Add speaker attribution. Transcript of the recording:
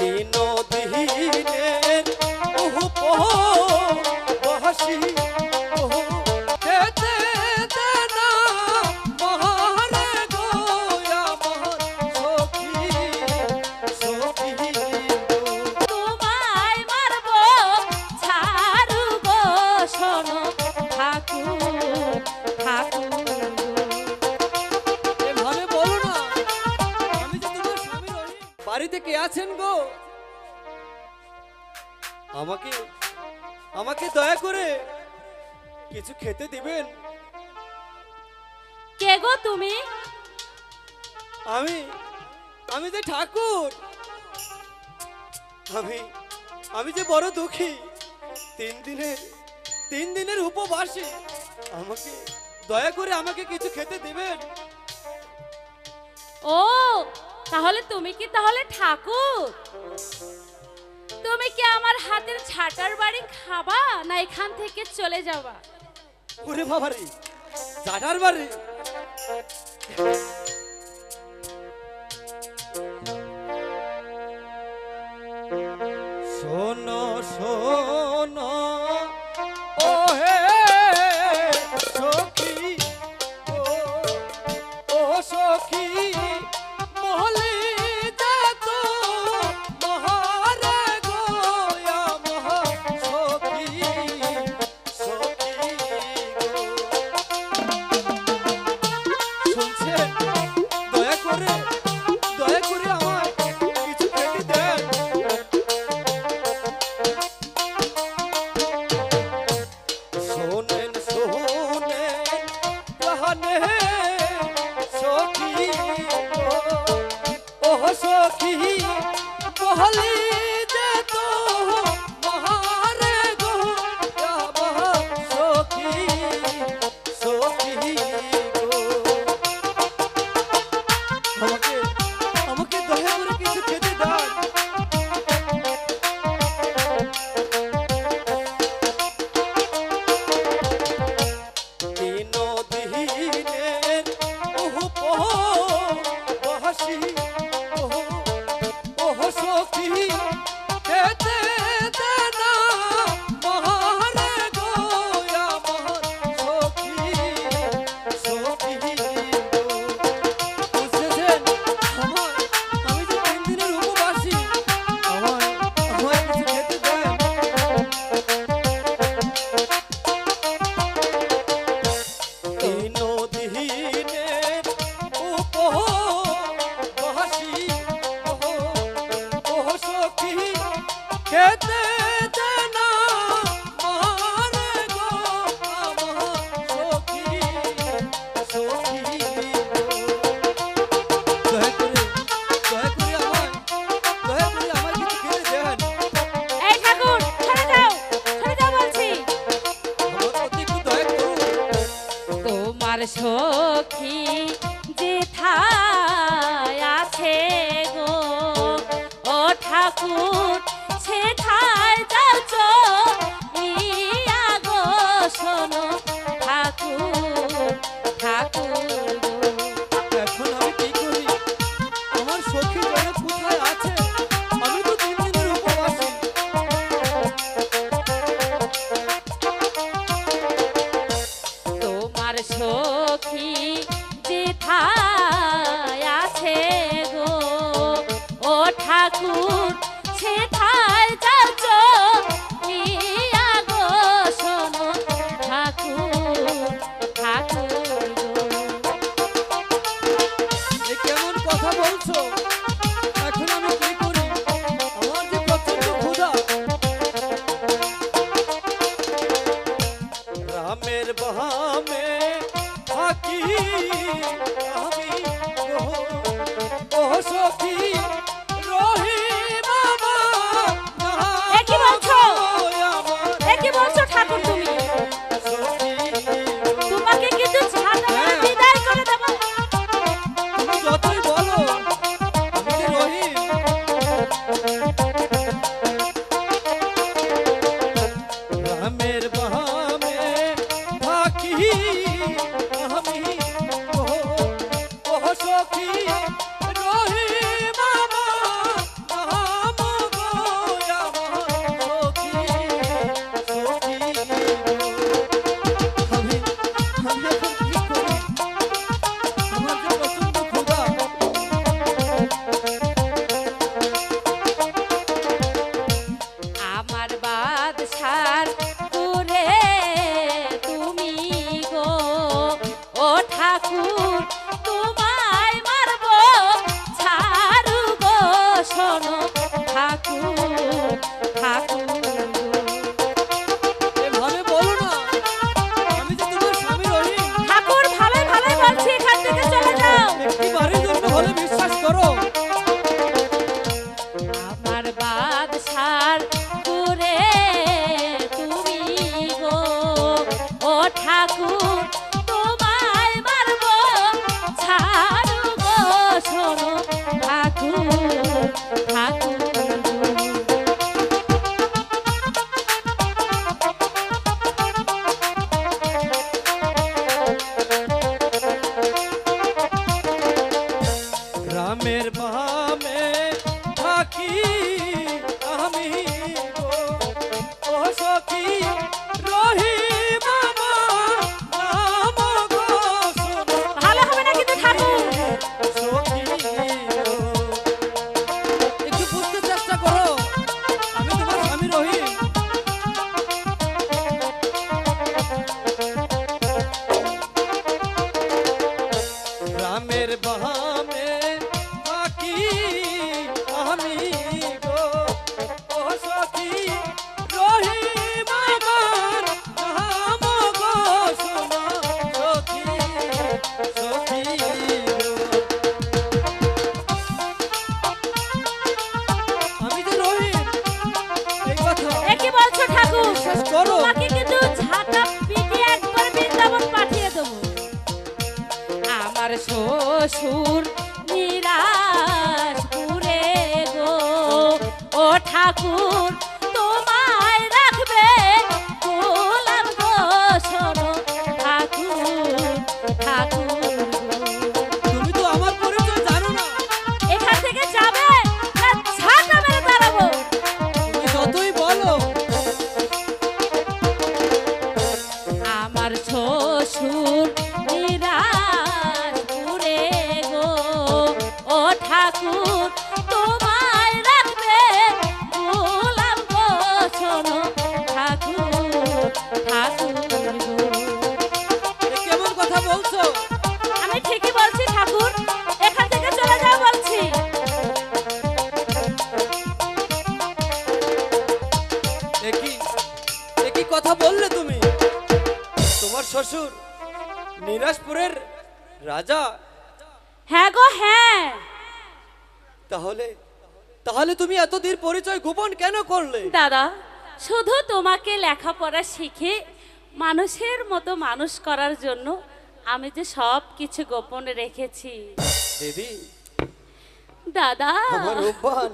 Speaker 1: দিনের উপহাসী বাড়িতে কে আছেন গো? আমাকে আমাকে দয়া করে কিছু খেতে দিবেন।
Speaker 2: কে গো তুমি?
Speaker 1: আমি যে ঠাকুর, আমি যে বড় দুঃখী, 3 দিনের উপবাসী। আমাকে দয়া করে আমাকে কিছু খেতে দিবেন।
Speaker 2: ও তাহলে তুমি কি ঠাকুর? তুমি কি আমার হাতের ছাটার বাড়ি খাবা না এখান থেকে চলে যাবা?
Speaker 1: ওরে বাবারে, ছাটার বাড়ি? শোনো শোনো ও হে সখী, ও সখী মহলে
Speaker 2: সখী যেথায় আছে গো ও ঠাকুর সেথায় যাও চলিয়া গো শোনো ঠাকুর ঠাকুর।
Speaker 1: এখন আমি কি করি? আমার সখী যেন কোথায় আছে? আমি তো 3 দিনের উপবাসী।
Speaker 2: তোমার সখী যেথায় আছে গো ও ঠাকুর সেথায় যাও চলিয়া গো শোনো ঠাকুর ঠাকুর।
Speaker 1: এ কেমন কথা বলছো? এখন আমি কি করি? আমার যে প্রচন্ড ক্ষুধা। রামের বাহামে থাকি আমি ও সখী রহি বাবা।
Speaker 2: কি বলছো ঠাকুর তুমি? তোমাকে কিছু ছাড়া বিদায় করে দেব।
Speaker 1: তুমি যতই বলো, আমি যে রহিম। রামের বাহামে থাকি আমি ও সখী রহিম বাবা।
Speaker 2: ঠাকুর ঠাকুর
Speaker 1: এভাবে বলো না, আমি যে তোমার স্বামী রহিম।
Speaker 2: ঠাকুর ভালোই ভালোই বলছি, এখান থেকে চলে যাও।
Speaker 1: একটি বাড়ির জন্য হলে বিশ্বাস করো।
Speaker 2: আমার বাদশার পুরে তুমি গো, ও ঠাকুর তোমায় মারব ছাড়ু গো, শোনো ঠাকুর ঠাকুর
Speaker 1: গ্রামের বামে থাকি আমি গো, ও সখী রহিম আমার নাম গো, শোনো
Speaker 2: ভালো হবে না কিন্তু ঠাকুর।
Speaker 1: সখী গো। একটু বুঝতে চেষ্টা করো, আমি তোমার স্বামী রহিম। গ্রামের বামে থাকি আমি গো, ও সখী রহিম আমার নাম গো, শোনো সখী সখী গো। আমি যে রহিম, এই কথা
Speaker 2: এ কি বলছো ঠাকুর?
Speaker 1: বিশ্বাস করো।
Speaker 2: তোমাকে কিন্তু ঝাঁটা পিটিয়ে একবার বৃন্দাবন পাঠিয়ে দেবো। আমার শ্বশুর নিরাজপুরে গো, ও ঠাকুর তোমায় রাখবে গোলাম গো, শোনো ঠাকুর ঠাকুর গো।
Speaker 1: তুমি তো আমার পরিচয় জানো না।
Speaker 2: এখান থেকে যাবে না ঝাঁটা মেরে দাঁড়াবো।
Speaker 1: তুমি যতই বলো।
Speaker 2: আমার শ্বশুর নিরাজপুরে গো, ও ঠাকুর তোমায় রাখবে গোলাম গো, শোনো ঠাকুর ঠাকুর গো।
Speaker 1: এ কেমন কথা বলছো?
Speaker 2: আমি ঠিকই বলছি ঠাকুর, এখান থেকে চলে যাও বলছি।
Speaker 1: একই কথা বললে তুমি? তোমার শ্বশুর নিরাজপুরের রাজা?
Speaker 2: হ্যাঁ গো হ্যাঁ।
Speaker 1: তাহলে তাহলে তুমি এতদিন পরিচয় গোপন কেন করলে?
Speaker 2: দাদা, শুধু তোমাকে লেখাপড়া শিখে মানুষের মতো মানুষ করার জন্য আমি যে সব কিছু গোপন রেখেছি
Speaker 1: দেবী,
Speaker 2: দাদা।
Speaker 1: আমার রূপবান